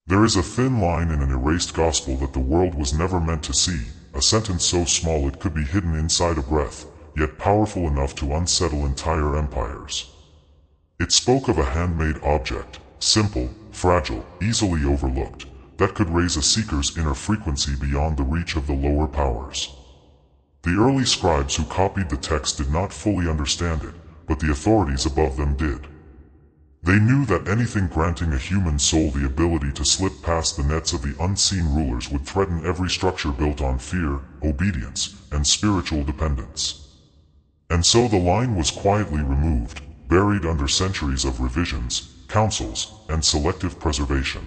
There is a thin line in an erased gospel that the world was never meant to see, a sentence so small it could be hidden inside a breath, yet powerful enough to unsettle entire empires. It spoke of a handmade object, simple, fragile, easily overlooked, that could raise a seeker's inner frequency beyond the reach of the lower powers. The early scribes who copied the text did not fully understand it, but the authorities above them did. They knew that anything granting a human soul the ability to slip past the nets of the unseen rulers would threaten every structure built on fear, obedience, and spiritual dependence. And so the line was quietly removed, buried under centuries of revisions, councils, and selective preservation.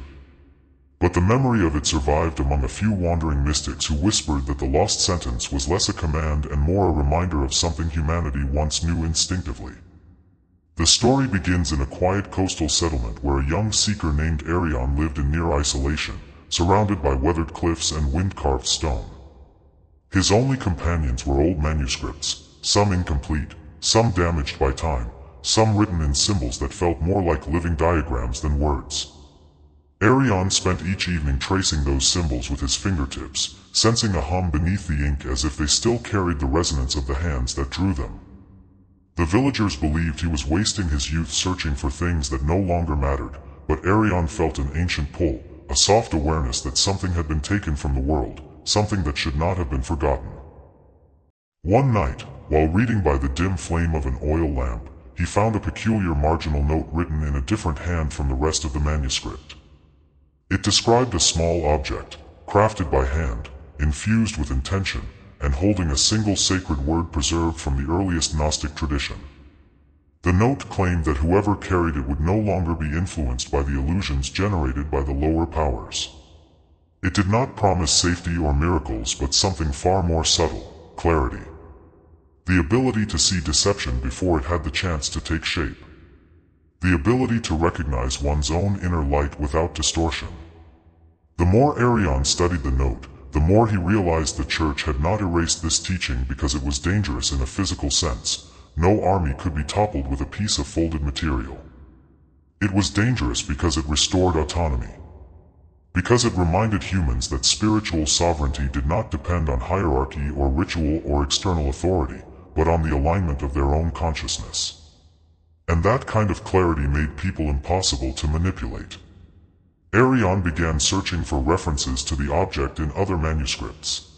But the memory of it survived among a few wandering mystics who whispered that the lost sentence was less a command and more a reminder of something humanity once knew instinctively. The story begins in a quiet coastal settlement where a young seeker named Archon lived in near isolation, surrounded by weathered cliffs and wind-carved stone. His only companions were old manuscripts, some incomplete, some damaged by time, some written in symbols that felt more like living diagrams than words. Archon spent each evening tracing those symbols with his fingertips, sensing a hum beneath the ink as if they still carried the resonance of the hands that drew them. The villagers believed he was wasting his youth searching for things that no longer mattered, but Archon felt an ancient pull, a soft awareness that something had been taken from the world, something that should not have been forgotten. One night, while reading by the dim flame of an oil lamp, he found a peculiar marginal note written in a different hand from the rest of the manuscript. It described a small object, crafted by hand, infused with intention, and holding a single sacred word preserved from the earliest Gnostic tradition. The note claimed that whoever carried it would no longer be influenced by the illusions generated by the lower powers. It did not promise safety or miracles but something far more subtle, clarity. The ability to see deception before it had the chance to take shape. The ability to recognize one's own inner light without distortion. The more Archon studied the note, the more he realized the Church had not erased this teaching because it was dangerous in a physical sense. No army could be toppled with a piece of folded material. It was dangerous because it restored autonomy. Because it reminded humans that spiritual sovereignty did not depend on hierarchy or ritual or external authority, but on the alignment of their own consciousness. And that kind of clarity made people impossible to manipulate. Archon began searching for references to the object in other manuscripts.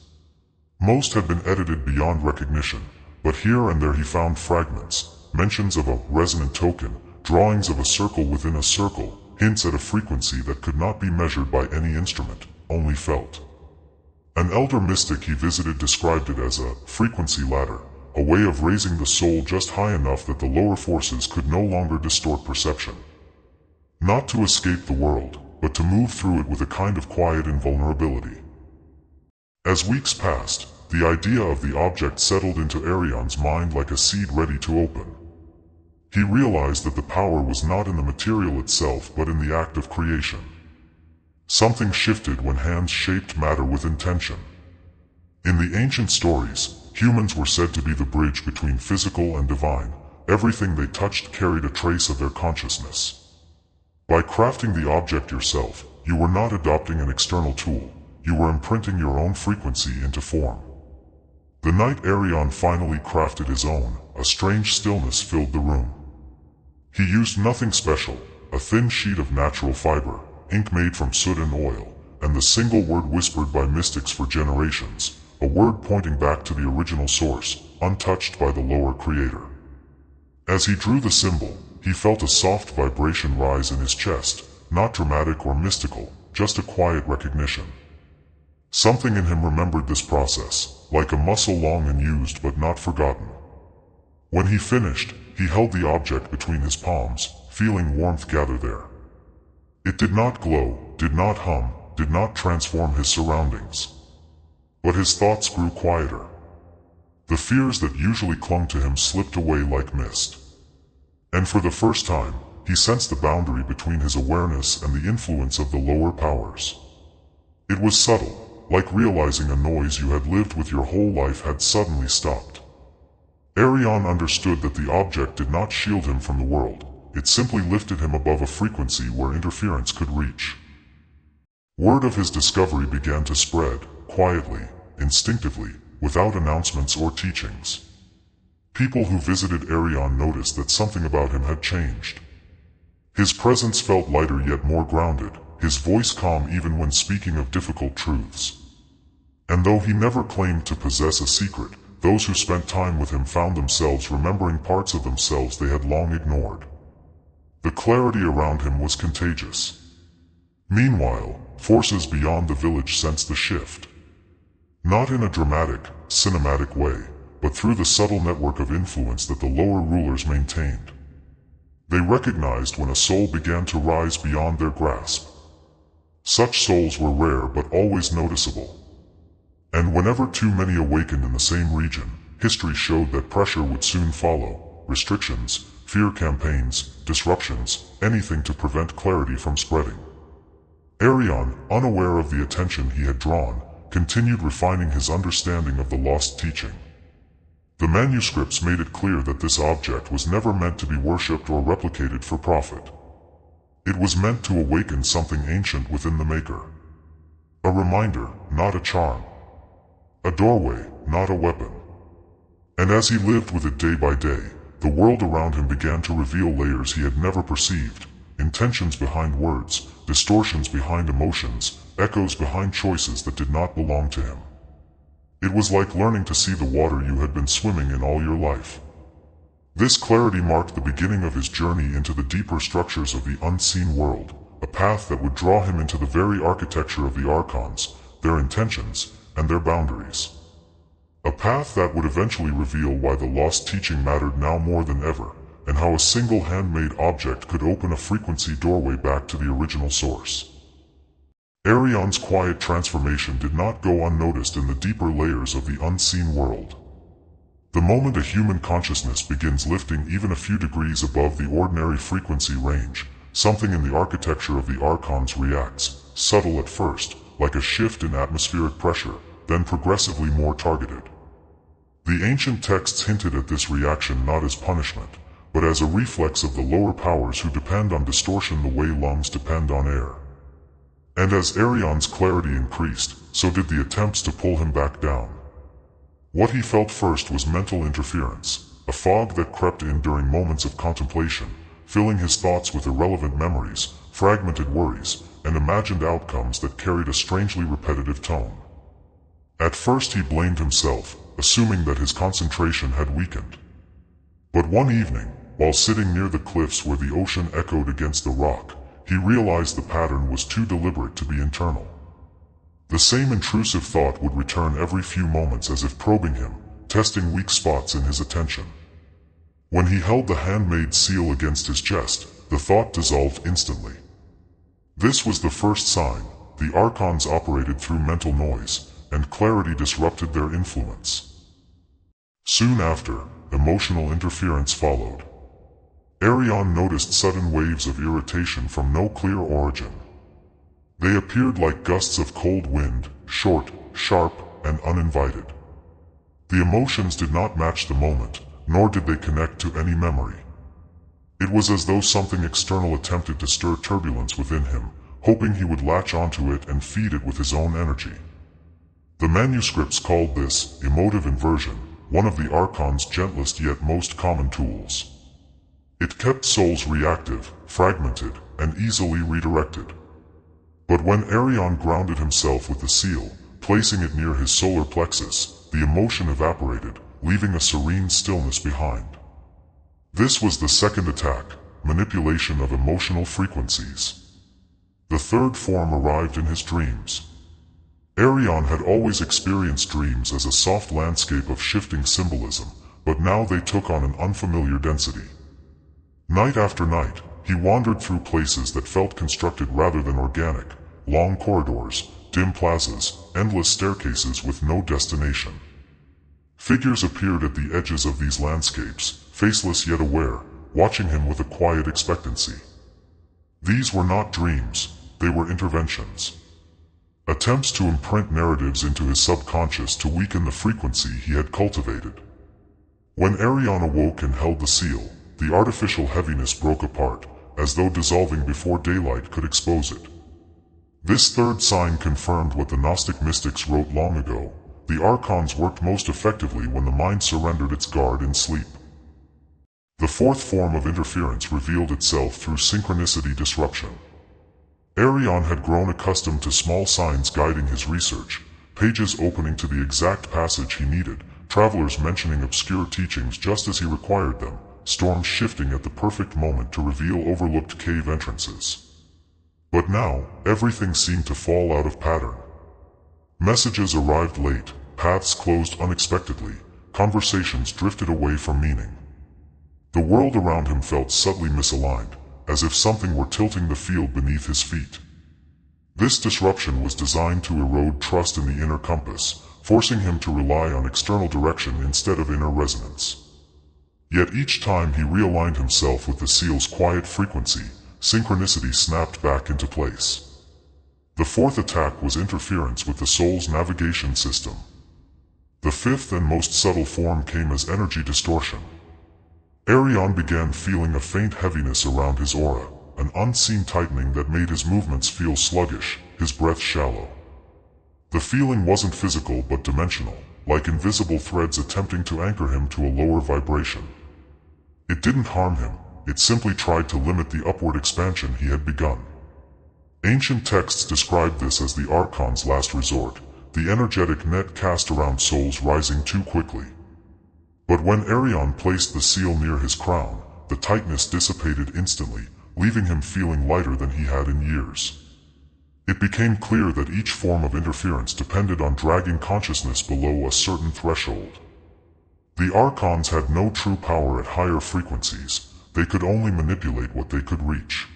Most had been edited beyond recognition, but here and there he found fragments, mentions of a resonant token, drawings of a circle within a circle, hints at a frequency that could not be measured by any instrument, only felt. An elder mystic he visited described it as a frequency ladder, a way of raising the soul just high enough that the lower forces could no longer distort perception. Not to escape the world, but to move through it with a kind of quiet invulnerability. As weeks passed, the idea of the object settled into Archon's mind like a seed ready to open. He realized that the power was not in the material itself but in the act of creation. Something shifted when hands shaped matter with intention. In the ancient stories, humans were said to be the bridge between physical and divine. Everything they touched carried a trace of their consciousness. By crafting the object yourself, you were not adopting an external tool, you were imprinting your own frequency into form. The night Archon finally crafted his own, a strange stillness filled the room. He used nothing special, a thin sheet of natural fiber, ink made from soot and oil, and the single word whispered by mystics for generations, a word pointing back to the original source, untouched by the lower creator. As he drew the symbol, he felt a soft vibration rise in his chest, not dramatic or mystical, just a quiet recognition. Something in him remembered this process, like a muscle long and used but not forgotten. When he finished, he held the object between his palms, feeling warmth gather there. It did not glow, did not hum, did not transform his surroundings. But his thoughts grew quieter. The fears that usually clung to him slipped away like mist. And for the first time, he sensed the boundary between his awareness and the influence of the lower powers. It was subtle, like realizing a noise you had lived with your whole life had suddenly stopped. Archon understood that the object did not shield him from the world, it simply lifted him above a frequency where interference could reach. Word of his discovery began to spread, quietly, instinctively, without announcements or teachings. People who visited Archon noticed that something about him had changed. His presence felt lighter yet more grounded, his voice calm even when speaking of difficult truths. And though he never claimed to possess a secret, those who spent time with him found themselves remembering parts of themselves they had long ignored. The clarity around him was contagious. Meanwhile, forces beyond the village sensed the shift. Not in a dramatic, cinematic way, but through the subtle network of influence that the lower rulers maintained. They recognized when a soul began to rise beyond their grasp. Such souls were rare but always noticeable. And whenever too many awakened in the same region, history showed that pressure would soon follow: restrictions, fear campaigns, disruptions, anything to prevent clarity from spreading. Archon, unaware of the attention he had drawn, continued refining his understanding of the lost teaching. The manuscripts made it clear that this object was never meant to be worshipped or replicated for profit. It was meant to awaken something ancient within the maker. A reminder, not a charm. A doorway, not a weapon. And as he lived with it day by day, the world around him began to reveal layers he had never perceived: intentions behind words, distortions behind emotions, echoes behind choices that did not belong to him. It was like learning to see the water you had been swimming in all your life. This clarity marked the beginning of his journey into the deeper structures of the unseen world, a path that would draw him into the very architecture of the Archons, their intentions, and their boundaries. A path that would eventually reveal why the lost teaching mattered now more than ever, and how a single handmade object could open a frequency doorway back to the original source. Archon's quiet transformation did not go unnoticed in the deeper layers of the unseen world. The moment a human consciousness begins lifting even a few degrees above the ordinary frequency range, something in the architecture of the Archons reacts, subtle at first, like a shift in atmospheric pressure, then progressively more targeted. The ancient texts hinted at this reaction not as punishment, but as a reflex of the lower powers who depend on distortion the way lungs depend on air. And as Archon's clarity increased, so did the attempts to pull him back down. What he felt first was mental interference, a fog that crept in during moments of contemplation, filling his thoughts with irrelevant memories, fragmented worries, and imagined outcomes that carried a strangely repetitive tone. At first he blamed himself, assuming that his concentration had weakened. But one evening, while sitting near the cliffs where the ocean echoed against the rock, he realized the pattern was too deliberate to be internal. The same intrusive thought would return every few moments as if probing him, testing weak spots in his attention. When he held the handmade seal against his chest, the thought dissolved instantly. This was the first sign: the Archons operated through mental noise, and clarity disrupted their influence. Soon after, emotional interference followed. Archon noticed sudden waves of irritation from no clear origin. They appeared like gusts of cold wind, short, sharp, and uninvited. The emotions did not match the moment, nor did they connect to any memory. It was as though something external attempted to stir turbulence within him, hoping he would latch onto it and feed it with his own energy. The manuscripts called this emotive inversion, one of the Archon's gentlest yet most common tools. It kept souls reactive, fragmented, and easily redirected. But when Archon grounded himself with the seal, placing it near his solar plexus, the emotion evaporated, leaving a serene stillness behind. This was the second attack: manipulation of emotional frequencies. The third form arrived in his dreams. Archon had always experienced dreams as a soft landscape of shifting symbolism, but now they took on an unfamiliar density. Night after night, he wandered through places that felt constructed rather than organic: long corridors, dim plazas, endless staircases with no destination. Figures appeared at the edges of these landscapes, faceless yet aware, watching him with a quiet expectancy. These were not dreams, they were interventions. Attempts to imprint narratives into his subconscious to weaken the frequency he had cultivated. When Archon awoke and held the seal, the artificial heaviness broke apart, as though dissolving before daylight could expose it. This third sign confirmed what the Gnostic mystics wrote long ago. The Archons worked most effectively when the mind surrendered its guard in sleep. The fourth form of interference revealed itself through synchronicity disruption. Archon had grown accustomed to small signs guiding his research, pages opening to the exact passage he needed, travelers mentioning obscure teachings just as he required them, storms shifting at the perfect moment to reveal overlooked cave entrances. But now, everything seemed to fall out of pattern. Messages arrived late, paths closed unexpectedly, conversations drifted away from meaning. The world around him felt subtly misaligned, as if something were tilting the field beneath his feet. This disruption was designed to erode trust in the inner compass, forcing him to rely on external direction instead of inner resonance. Yet each time he realigned himself with the seal's quiet frequency, synchronicity snapped back into place. The fourth attack was interference with the soul's navigation system. The fifth and most subtle form came as energy distortion. Archon began feeling a faint heaviness around his aura, an unseen tightening that made his movements feel sluggish, his breath shallow. The feeling wasn't physical but dimensional, like invisible threads attempting to anchor him to a lower vibration. It didn't harm him, it simply tried to limit the upward expansion he had begun. Ancient texts described this as the Archon's last resort, the energetic net cast around souls rising too quickly. But when Archon placed the seal near his crown, the tightness dissipated instantly, leaving him feeling lighter than he had in years. It became clear that each form of interference depended on dragging consciousness below a certain threshold. The Archons had no true power at higher frequencies, they could only manipulate what they could reach.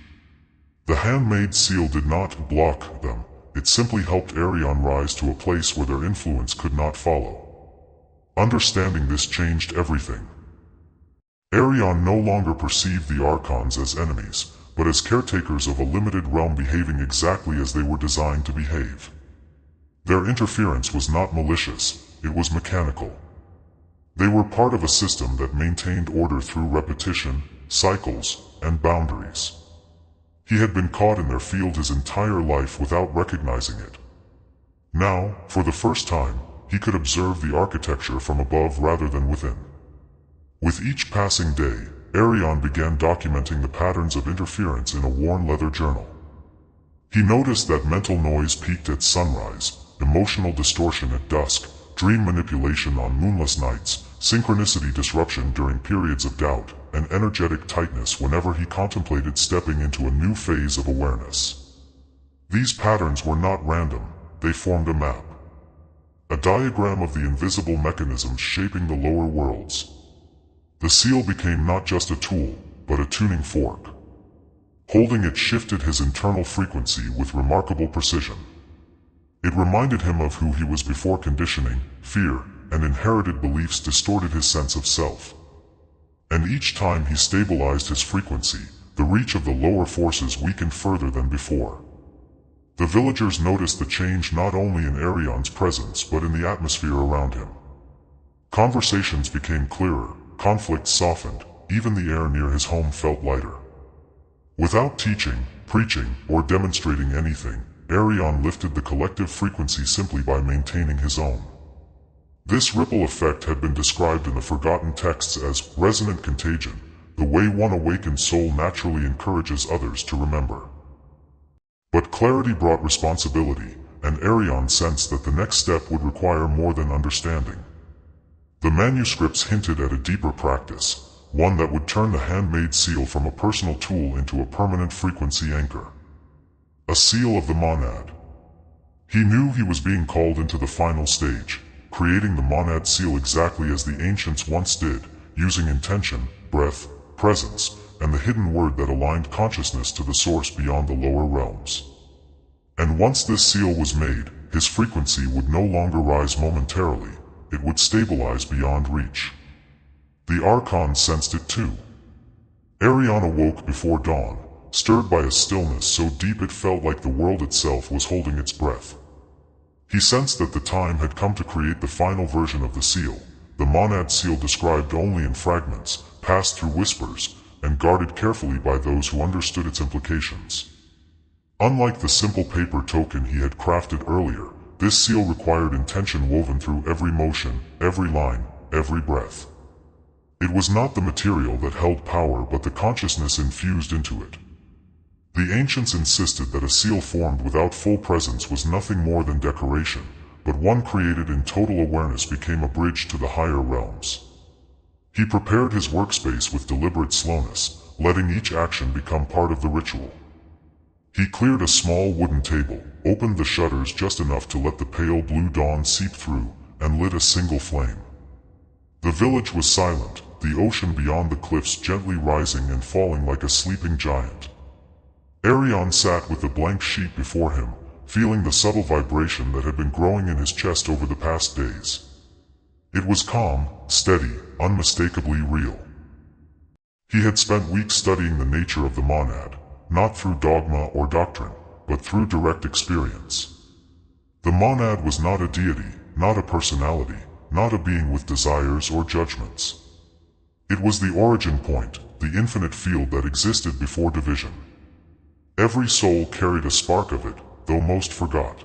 The handmade seal did not block them, it simply helped Archon rise to a place where their influence could not follow. Understanding this changed everything. Archon no longer perceived the Archons as enemies, but as caretakers of a limited realm behaving exactly as they were designed to behave. Their interference was not malicious, it was mechanical. They were part of a system that maintained order through repetition, cycles, and boundaries. He had been caught in their field his entire life without recognizing it. Now, for the first time, he could observe the architecture from above rather than within. With each passing day, Archon began documenting the patterns of interference in a worn leather journal. He noticed that mental noise peaked at sunrise, emotional distortion at dusk, dream manipulation on moonless nights, synchronicity disruption during periods of doubt, and energetic tightness whenever he contemplated stepping into a new phase of awareness. These patterns were not random, they formed a map. A diagram of the invisible mechanisms shaping the lower worlds. The seal became not just a tool, but a tuning fork. Holding it shifted his internal frequency with remarkable precision. It reminded him of who he was before conditioning, fear, and inherited beliefs distorted his sense of self. And each time he stabilized his frequency, the reach of the lower forces weakened further than before. The villagers noticed the change not only in Archon's presence but in the atmosphere around him. Conversations became clearer, conflicts softened, even the air near his home felt lighter. Without teaching, preaching, or demonstrating anything, Archon lifted the collective frequency simply by maintaining his own. This ripple effect had been described in the forgotten texts as resonant contagion, the way one awakened soul naturally encourages others to remember. But clarity brought responsibility, and Archon sensed that the next step would require more than understanding. The manuscripts hinted at a deeper practice, one that would turn the handmade seal from a personal tool into a permanent frequency anchor. A seal of the monad. He knew he was being called into the final stage, creating the monad seal exactly as the ancients once did, using intention, breath, presence, and the hidden word that aligned consciousness to the source beyond the lower realms. And once this seal was made, his frequency would no longer rise momentarily, it would stabilize beyond reach. The Archon sensed it too. Archon awoke before dawn, stirred by a stillness so deep it felt like the world itself was holding its breath. He sensed that the time had come to create the final version of the seal, the monad seal described only in fragments, passed through whispers, and guarded carefully by those who understood its implications. Unlike the simple paper token he had crafted earlier, this seal required intention woven through every motion, every line, every breath. It was not the material that held power but the consciousness infused into it. The ancients insisted that a seal formed without full presence was nothing more than decoration, but one created in total awareness became a bridge to the higher realms. He prepared his workspace with deliberate slowness, letting each action become part of the ritual. He cleared a small wooden table, opened the shutters just enough to let the pale blue dawn seep through, and lit a single flame. The village was silent, the ocean beyond the cliffs gently rising and falling like a sleeping giant. Archon sat with the blank sheet before him, feeling the subtle vibration that had been growing in his chest over the past days. It was calm, steady, unmistakably real. He had spent weeks studying the nature of the monad, not through dogma or doctrine, but through direct experience. The monad was not a deity, not a personality, not a being with desires or judgments. It was the origin point, the infinite field that existed before division. Every soul carried a spark of it, though most forgot.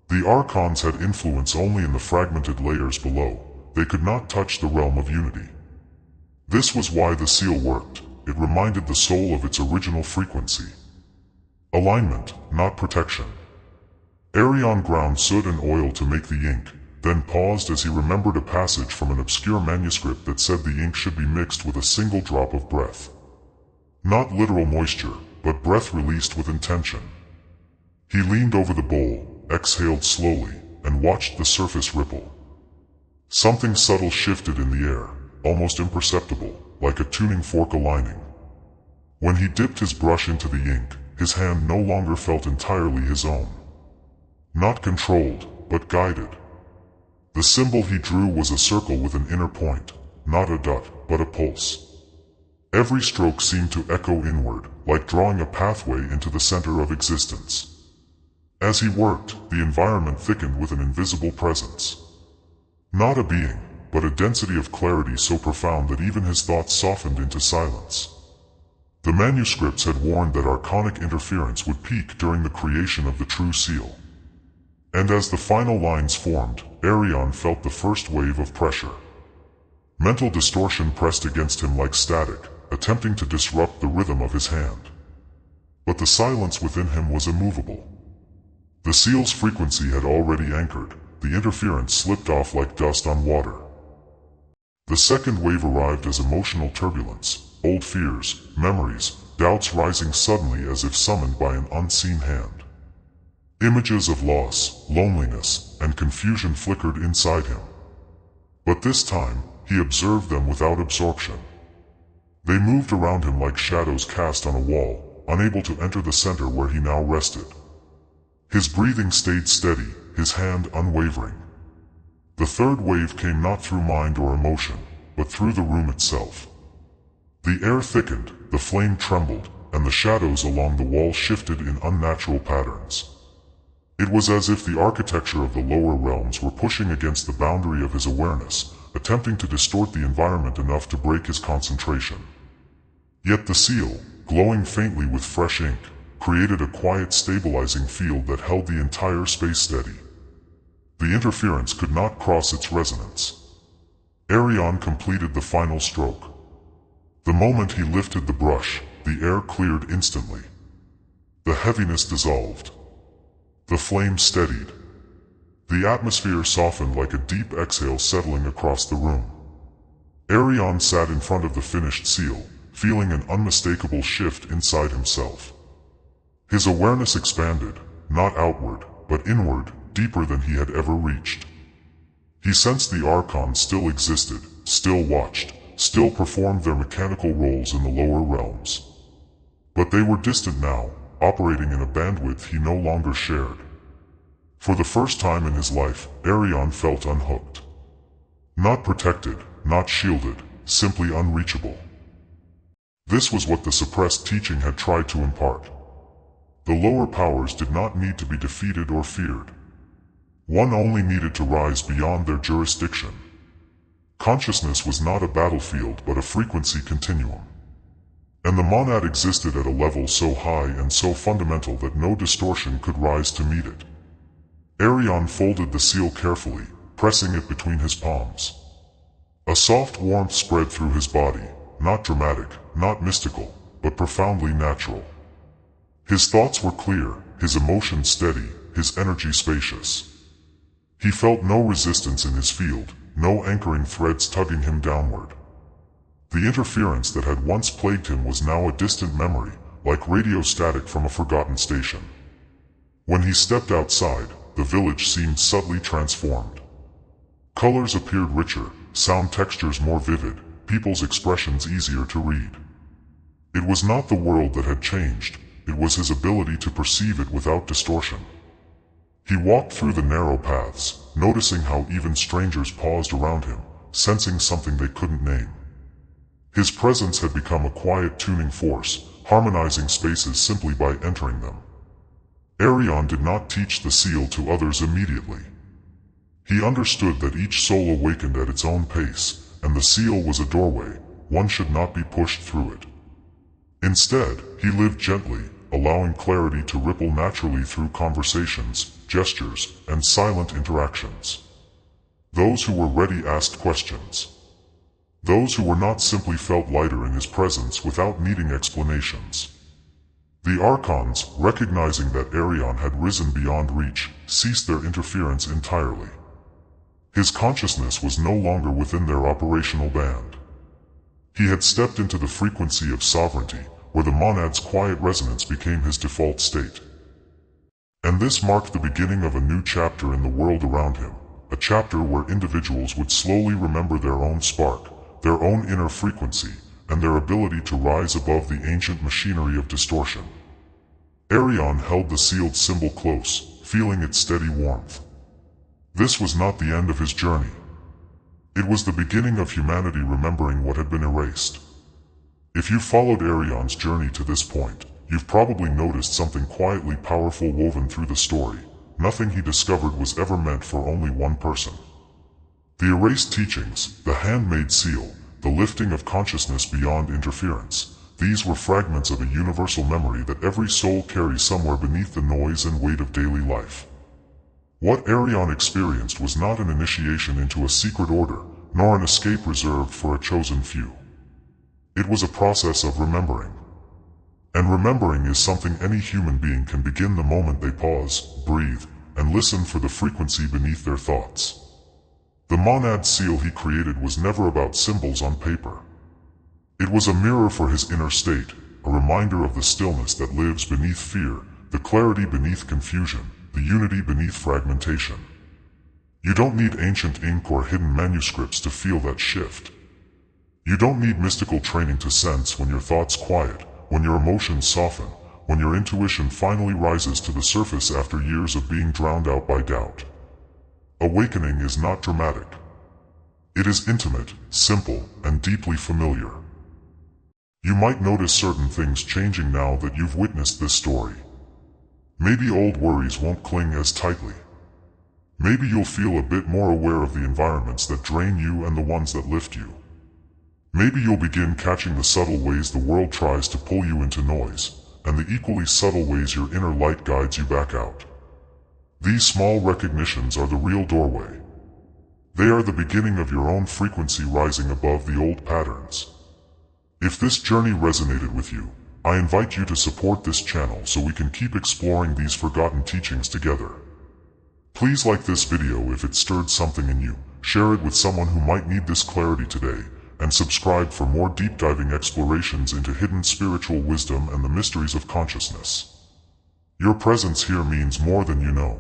The Archons had influence only in the fragmented layers below. They could not touch the realm of unity. This was why the seal worked. It reminded the soul of its original frequency. Alignment, not protection. Archon ground soot and oil to make the ink, then paused as he remembered a passage from an obscure manuscript that said the ink should be mixed with a single drop of breath. Not literal moisture, but breath released with intention. He leaned over the bowl, exhaled slowly, and watched the surface ripple. Something subtle shifted in the air, almost imperceptible, like a tuning fork aligning. When he dipped his brush into the ink, his hand no longer felt entirely his own. Not controlled, but guided. The symbol he drew was a circle with an inner point, not a dot, but a pulse. Every stroke seemed to echo inward, like drawing a pathway into the center of existence. As he worked, the environment thickened with an invisible presence. Not a being, but a density of clarity so profound that even his thoughts softened into silence. The manuscripts had warned that Archonic interference would peak during the creation of the true seal. And as the final lines formed, Archon felt the first wave of pressure. Mental distortion pressed against him like static, attempting to disrupt the rhythm of his hand. But the silence within him was immovable. The seal's frequency had already anchored. The interference slipped off like dust on water. The second wave arrived as emotional turbulence, old fears, memories, doubts rising suddenly as if summoned by an unseen hand. Images of loss, loneliness, and confusion flickered inside him. But this time, he observed them without absorption. They moved around him like shadows cast on a wall, unable to enter the center where he now rested. His breathing stayed steady, his hand unwavering. The third wave came not through mind or emotion, but through the room itself. The air thickened, the flame trembled, and the shadows along the wall shifted in unnatural patterns. It was as if the architecture of the lower realms were pushing against the boundary of his awareness, attempting to distort the environment enough to break his concentration. Yet the seal, glowing faintly with fresh ink, created a quiet stabilizing field that held the entire space steady. The interference could not cross its resonance. Archon completed the final stroke. The moment he lifted the brush, the air cleared instantly. The heaviness dissolved. The flame steadied. The atmosphere softened like a deep exhale settling across the room. Archon sat in front of the finished seal, feeling an unmistakable shift inside himself. His awareness expanded, not outward, but inward, deeper than he had ever reached. He sensed the Archons still existed, still watched, still performed their mechanical roles in the lower realms. But they were distant now, operating in a bandwidth he no longer shared. For the first time in his life, Archon felt unhooked. Not protected, not shielded, simply unreachable. This was what the suppressed teaching had tried to impart. The lower powers did not need to be defeated or feared. One only needed to rise beyond their jurisdiction. Consciousness was not a battlefield but a frequency continuum. And the monad existed at a level so high and so fundamental that no distortion could rise to meet it. Archon folded the seal carefully, pressing it between his palms. A soft warmth spread through his body, not dramatic, not mystical, but profoundly natural. His thoughts were clear, his emotions steady, his energy spacious. He felt no resistance in his field, no anchoring threads tugging him downward. The interference that had once plagued him was now a distant memory, like radio static from a forgotten station. When he stepped outside, the village seemed subtly transformed. Colors appeared richer, sound textures more vivid, people's expressions easier to read. It was not the world that had changed, it was his ability to perceive it without distortion. He walked through the narrow paths, noticing how even strangers paused around him, sensing something they couldn't name. His presence had become a quiet tuning force, harmonizing spaces simply by entering them. Archon did not teach the seal to others immediately. He understood that each soul awakened at its own pace, and the seal was a doorway, one should not be pushed through it. Instead, he lived gently, allowing clarity to ripple naturally through conversations, gestures, and silent interactions. Those who were ready asked questions. Those who were not simply felt lighter in his presence without needing explanations. The Archons, recognizing that Archon had risen beyond reach, ceased their interference entirely. His consciousness was no longer within their operational band. He had stepped into the frequency of sovereignty, where the monad's quiet resonance became his default state. And this marked the beginning of a new chapter in the world around him, a chapter where individuals would slowly remember their own spark, their own inner frequency, and their ability to rise above the ancient machinery of distortion. Archon held the sealed symbol close, feeling its steady warmth. This was not the end of his journey. It was the beginning of humanity remembering what had been erased. If you followed Archon's journey to this point, you've probably noticed something quietly powerful woven through the story. Nothing he discovered was ever meant for only one person. The erased teachings, the handmade seal, the lifting of consciousness beyond interference, these were fragments of a universal memory that every soul carries somewhere beneath the noise and weight of daily life. What Archon experienced was not an initiation into a secret order, nor an escape reserved for a chosen few. It was a process of remembering. And remembering is something any human being can begin the moment they pause, breathe, and listen for the frequency beneath their thoughts. The monad seal he created was never about symbols on paper. It was a mirror for his inner state, a reminder of the stillness that lives beneath fear, the clarity beneath confusion, the unity beneath fragmentation. You don't need ancient ink or hidden manuscripts to feel that shift. You don't need mystical training to sense when your thoughts quiet, when your emotions soften, when your intuition finally rises to the surface after years of being drowned out by doubt. Awakening is not dramatic. It is intimate, simple, and deeply familiar. You might notice certain things changing now that you've witnessed this story. Maybe old worries won't cling as tightly. Maybe you'll feel a bit more aware of the environments that drain you and the ones that lift you. Maybe you'll begin catching the subtle ways the world tries to pull you into noise, and the equally subtle ways your inner light guides you back out. These small recognitions are the real doorway. They are the beginning of your own frequency rising above the old patterns. If this journey resonated with you, I invite you to support this channel so we can keep exploring these forgotten teachings together. Please like this video if it stirred something in you, share it with someone who might need this clarity today, and subscribe for more deep-diving explorations into hidden spiritual wisdom and the mysteries of consciousness. Your presence here means more than you know.